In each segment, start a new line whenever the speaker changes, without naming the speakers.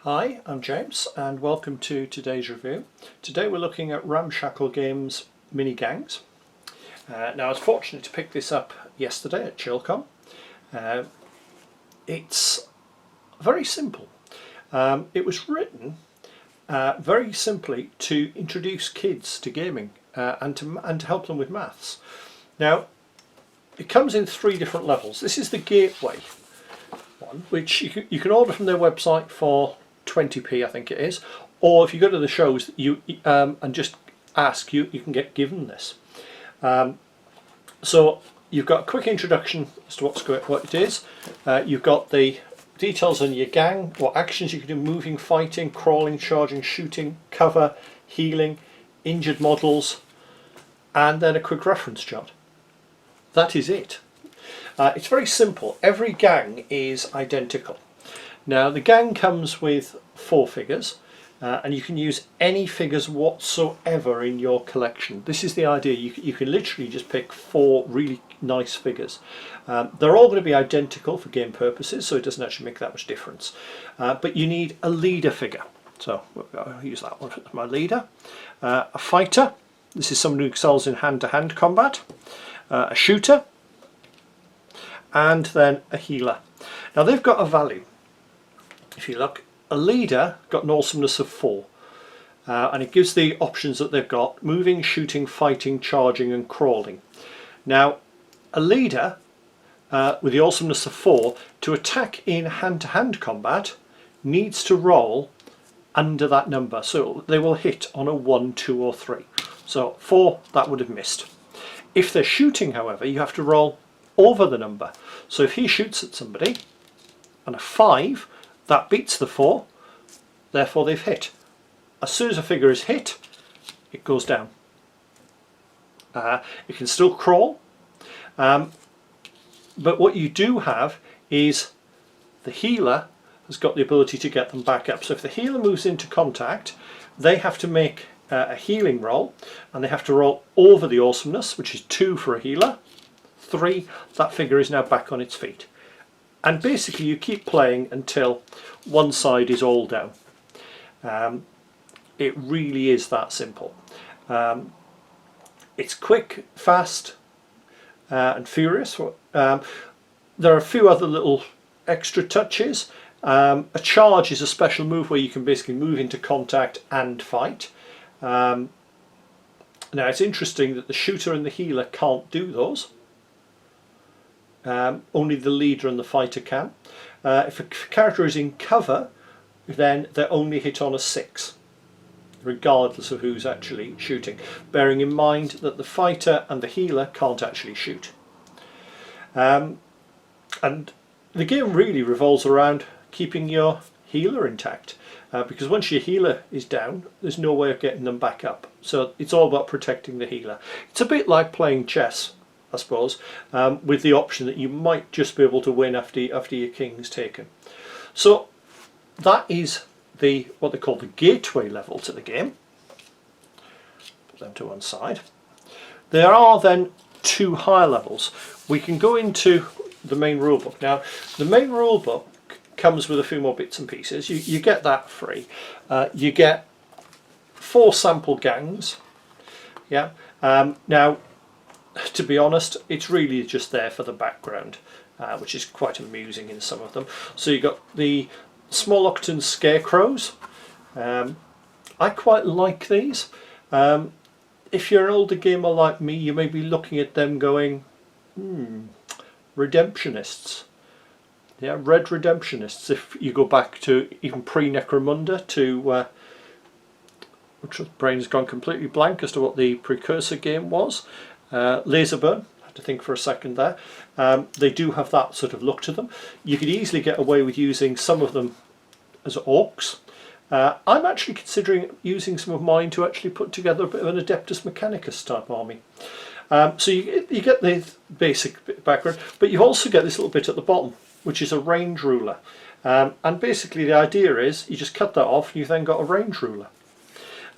Hi, I'm James and welcome to today's review. Today we're looking at Ramshackle Games mini gangs. Now I was fortunate to pick this up yesterday at Chilcom. It's very simple. It was written very simply to introduce kids to gaming and to help them with maths. Now it comes in 3 different levels. This is the gateway one, which you can order from their website for 20p, I think it is, or if you go to the shows and just ask, you can get given this. So you've got a quick introduction as to what it is. You've got the details on your gang, what actions you can do: moving, fighting, crawling, charging, shooting, cover, healing, injured models, and then a quick reference chart. That is it. It's very simple. Every gang is identical. Now the gang comes with 4 figures and you can use any figures whatsoever in your collection. This is the idea. You can literally just pick 4 really nice figures. They're all going to be identical for game purposes, so it doesn't actually make that much difference. But you need a leader figure. So I'll use that one as my leader. A fighter. This is someone who excels in hand-to-hand combat. A shooter. And then a healer. Now they've got a value. If you look, a leader got an awesomeness of 4, and it gives the options that they've got: moving, shooting, fighting, charging and crawling. Now a leader with the awesomeness of 4, to attack in hand-to-hand combat, needs to roll under that number, so they will hit on a 1, 2 or 3. So 4, that would have missed. If they're shooting, however, you have to roll over the number. So if he shoots at somebody and a 5, that beats the 4, therefore they've hit. As soon as a figure is hit, it goes down. It can still crawl, but what you do have is the healer has got the ability to get them back up. So if the healer moves into contact, they have to make a healing roll, and they have to roll over the awesomeness, which is 2 for a healer. 3, that figure is now back on its feet. And basically you keep playing until one side is all down. It really is that simple. It's quick, fast and furious. There are a few other little extra touches. A charge is a special move where you can basically move into contact and fight. Now it's interesting that the shooter and the healer can't do those. Only the leader and the fighter can. If a character is in cover, then they're only hit on a 6, regardless of who's actually shooting, bearing in mind that the fighter and the healer can't actually shoot. And the game really revolves around keeping your healer intact, because once your healer is down, there's no way of getting them back up. So it's all about protecting the healer. It's a bit like playing chess, I suppose, with the option that you might just be able to win after your king's taken. So that is what they call the gateway level to the game. Put them to one side. There are then 2 higher levels. We can go into the main rulebook. Now the main rulebook comes with a few more bits and pieces. You get that free. You get 4 sample gangs. Yeah. Now, to be honest, it's really just there for the background, which is quite amusing in some of them. So you've got the Small Octon Scarecrows. I quite like these. If you're an older gamer like me, you may be looking at them going, Redemptionists. Yeah, Red Redemptionists, if you go back to even pre-Necromunda, to which brain's gone completely blank as to what the precursor game was. Laserburn, I had to think for a second there. They do have that sort of look to them. You could easily get away with using some of them as orcs. I'm actually considering using some of mine to actually put together a bit of an Adeptus Mechanicus type army. So you get the basic background, but you also get this little bit at the bottom, which is a range ruler. And basically the idea is you just cut that off and you've then got a range ruler.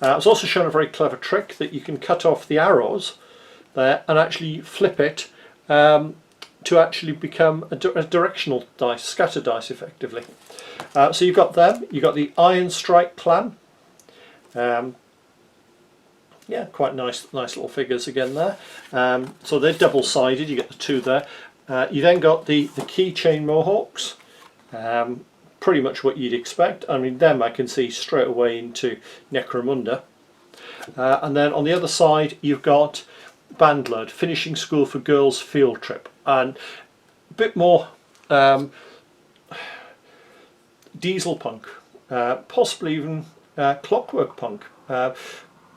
I was also shown a very clever trick that you can cut off the arrows there and actually flip it to actually become a directional dice, scatter dice effectively. So you've got them, you've got the Iron Strike clan. Yeah, quite nice little figures again there. So they're double-sided, you get the two there. You then got the keychain Mohawks, pretty much what you'd expect. I mean, them I can see straight away into Necromunda. And then on the other side you've got Bandlord, Finishing School for Girls Field Trip, and a bit more diesel punk, possibly even clockwork punk.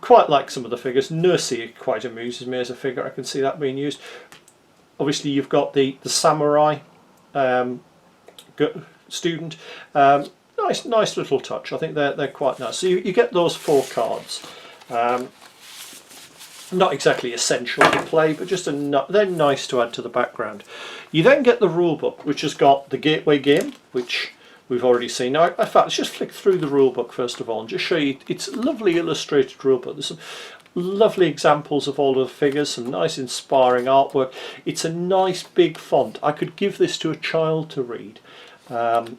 Quite like some of the figures. Nursey quite amuses me as a figure, I can see that being used. Obviously you've got the samurai student. Nice little touch. I think they're quite nice. So you get those 4 cards. Not exactly essential to play, but just they're nice to add to the background. You then get the rulebook, which has got the gateway game, which we've already seen. Now, in fact, let's just flick through the rulebook first of all and just show you. It's a lovely illustrated rulebook. There's some lovely examples of all of the figures, some nice inspiring artwork. It's a nice big font. I could give this to a child to read, and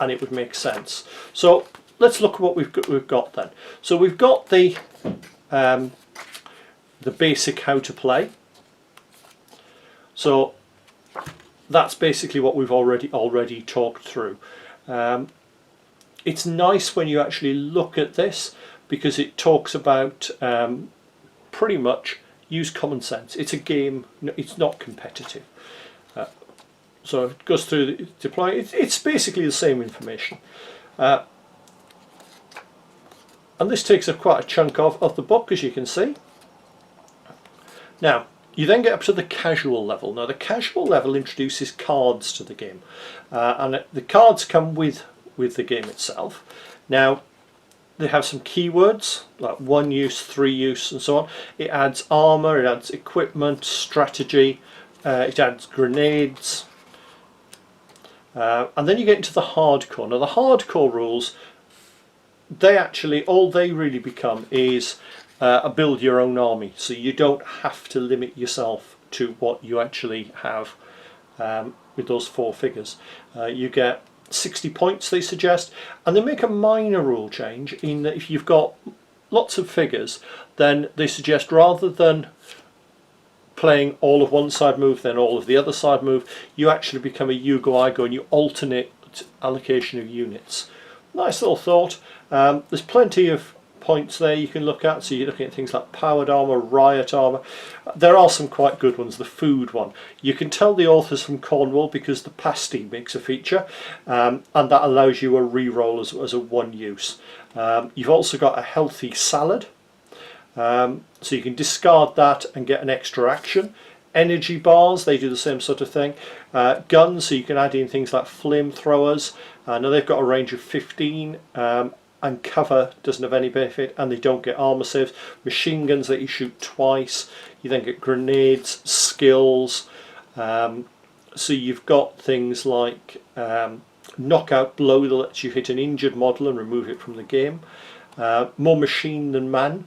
it would make sense. So let's look at what we've got then. So we've got the basic how to play. So that's basically what we've already talked through. It's nice when you actually look at this, because it talks about pretty much use common sense. It's a game, it's not competitive. So it goes through to play. It's basically the same information. And this takes up quite a chunk of the book, as you can see. Now, you then get up to the casual level. Now, the casual level introduces cards to the game, and the cards come with the game itself. Now, they have some keywords like 1 use, 3 use, and so on. It adds armor, it adds equipment, strategy, it adds grenades, and then you get into the hardcore. Now, the hardcore rules, all they really become is a build your own army, so you don't have to limit yourself to what you actually have with those 4 figures. You get 60 points, they suggest, and they make a minor rule change in that if you've got lots of figures, then they suggest rather than playing all of one side move then all of the other side move, you actually become a you go I go and you alternate allocation of units. Nice little thought. There's plenty of points there you can look at, so you're looking at things like powered armor, riot armor. There are some quite good ones. The food one, you can tell the author's from Cornwall because the pasty makes a feature, and that allows you a re-roll as a 1 use. You've also got a healthy salad, so you can discard that and get an extra action. Energy bars, they do the same sort of thing. Guns, so you can add in things like flamethrowers. Now they've got a range of 15, and cover doesn't have any benefit, and they don't get armor saves. Machine guns that you shoot twice. You then get grenades, skills. So you've got things like knockout blow that lets you hit an injured model and remove it from the game. More machine than man.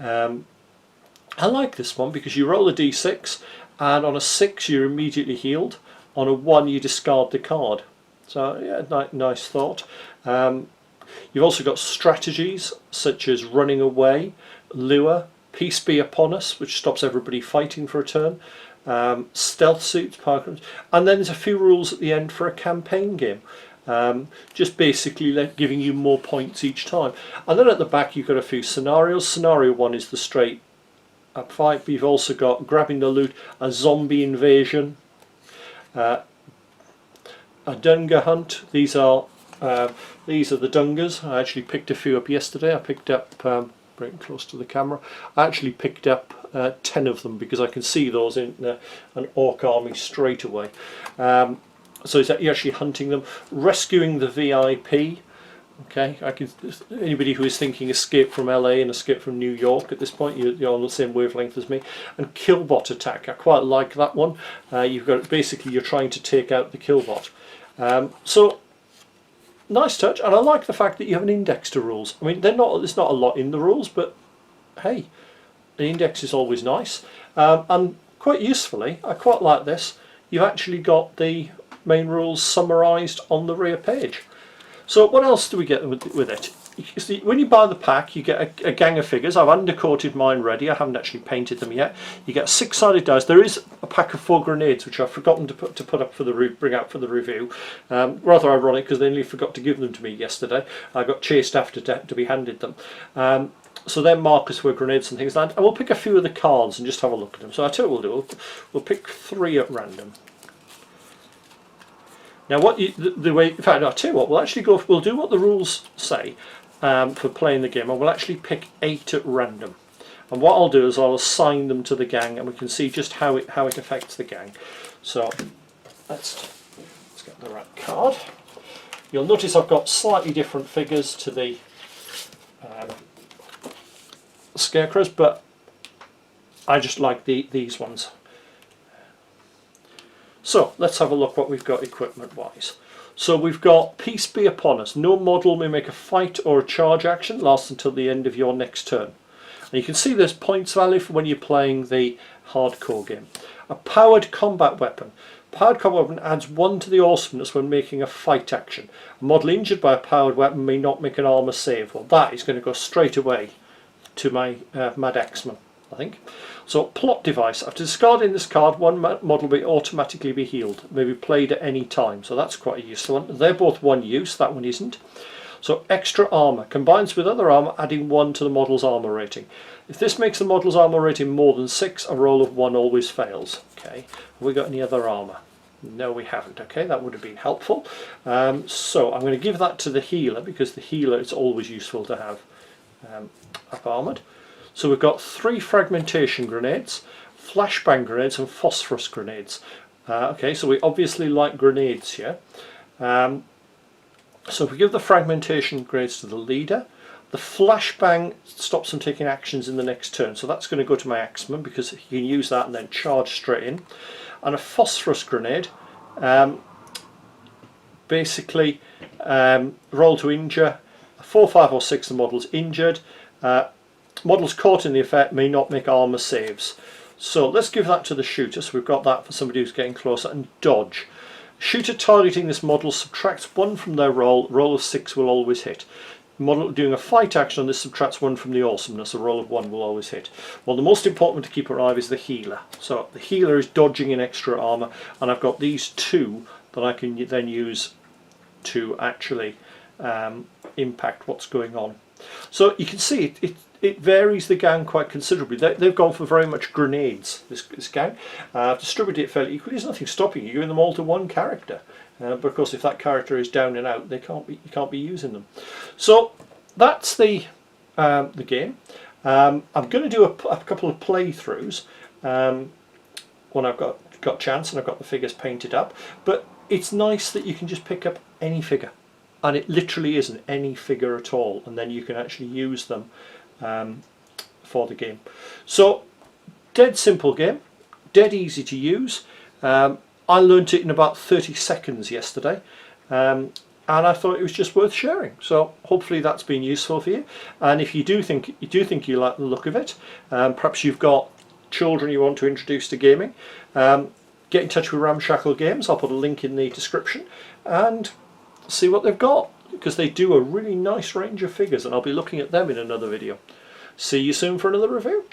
I like this one because you roll a d6, and on a 6 you're immediately healed. On a 1 you discard the card. So yeah, nice thought. You've also got strategies such as running away, lure, peace be upon us, which stops everybody fighting for a turn, stealth suits, and then there's a few rules at the end for a campaign game, just basically giving you more points each time. And then at the back you've got a few scenarios. Scenario 1 is the straight up fight, but you've also got grabbing the loot, a zombie invasion, a Dunga hunt. These are the Dungas. I actually picked a few up yesterday. I picked up, bring it close to the camera, I actually picked up 10 of them because I can see those in an orc army straight away. So you're actually hunting them. Rescuing the VIP. Okay, anybody who is thinking escape from LA and escape from New York at this point, you're on the same wavelength as me. And killbot attack, I quite like that one. You've got, basically you're trying to take out the killbot. So nice touch, and I like the fact that you have an index to rules. I mean, there's not a lot in the rules, but hey, an index is always nice. And quite usefully, I quite like this. you've actually got the main rules summarised on the rear page. So what else do we get with it? You see, when you buy the pack, you get a gang of figures. I've undercoated mine ready. I haven't actually painted them yet. You get 6-sided dice. There is a pack of 4 grenades, which I've forgotten to put up for the bring out for the review. Rather ironic, because they nearly forgot to give them to me yesterday. I got chased after to be handed them. So they're markers where grenades and things land. And we'll pick a few of the cards and just have a look at them. So I tell you what we'll do. We'll pick 3 at random. Now, what the way, in fact, I'll tell you what. We'll do what the rules say. For playing the game, and we'll actually pick 8 at random, and what I'll do is I'll assign them to the gang, and we can see just how it affects the gang. So let's get the right card. You'll notice I've got slightly different figures to the scarecrows, but I just like these ones. So let's have a look what we've got equipment wise. So we've got Peace Be Upon Us. No model may make a fight or a charge action, lasts until the end of your next turn. And you can see there's points value for when you're playing the hardcore game. A powered combat weapon. Powered combat weapon adds 1 to the awesomeness when making a fight action. A model injured by a powered weapon may not make an armour save. Well, that is going to go straight away to my Mad Axeman, I think. So, plot device. After discarding this card, 1 model will automatically be healed. It may be played at any time, so that's quite a useful one. They're both 1 use, that one isn't. So, extra armour. Combines with other armour, adding 1 to the model's armour rating. If this makes the model's armour rating more than 6, a roll of 1 always fails. Okay. Have we got any other armour? No, we haven't. Okay, that would have been helpful. So, I'm going to give that to the healer, because the healer is always useful to have up armoured. So we've got 3 fragmentation grenades, flashbang grenades and phosphorus grenades. Okay, so we obviously like grenades here. So if we give the fragmentation grenades to the leader, the flashbang stops them taking actions in the next turn. So that's going to go to my Axeman, because he can use that and then charge straight in. And a phosphorus grenade, basically roll to injure. 4, 5 or 6 the model's injured. Models caught in the effect may not make armour saves. So let's give that to the shooter. So we've got that for somebody who's getting closer. And dodge. Shooter targeting this model subtracts 1 from their roll. Roll of 6 will always hit. Model doing a fight action on this subtracts 1 from the awesomeness. A roll of 1 will always hit. Well, the most important one to keep alive is the healer. So the healer is dodging in extra armour, and I've got these 2 that I can then use to actually impact what's going on. So you can see it varies the gang quite considerably. They've gone for very much grenades, this gang. Distributed it fairly equally. There's nothing stopping you giving them all to 1 character. But of course, if that character is down and out, you can't be using them. So that's the game. I'm going to do a couple of playthroughs when I've got chance and I've got the figures painted up. But it's nice that you can just pick up any figure. And it literally isn't any figure at all, and then you can actually use them for the game. So, dead simple game, dead easy to use. I learnt it in about 30 seconds yesterday, and I thought it was just worth sharing. So hopefully that's been useful for you. And if you do think you like the look of it, perhaps you've got children you want to introduce to gaming, get in touch with Ramshackle Games. I'll put a link in the description and see what they've got, because they do a really nice range of figures, and I'll be looking at them in another video. See you soon for another review.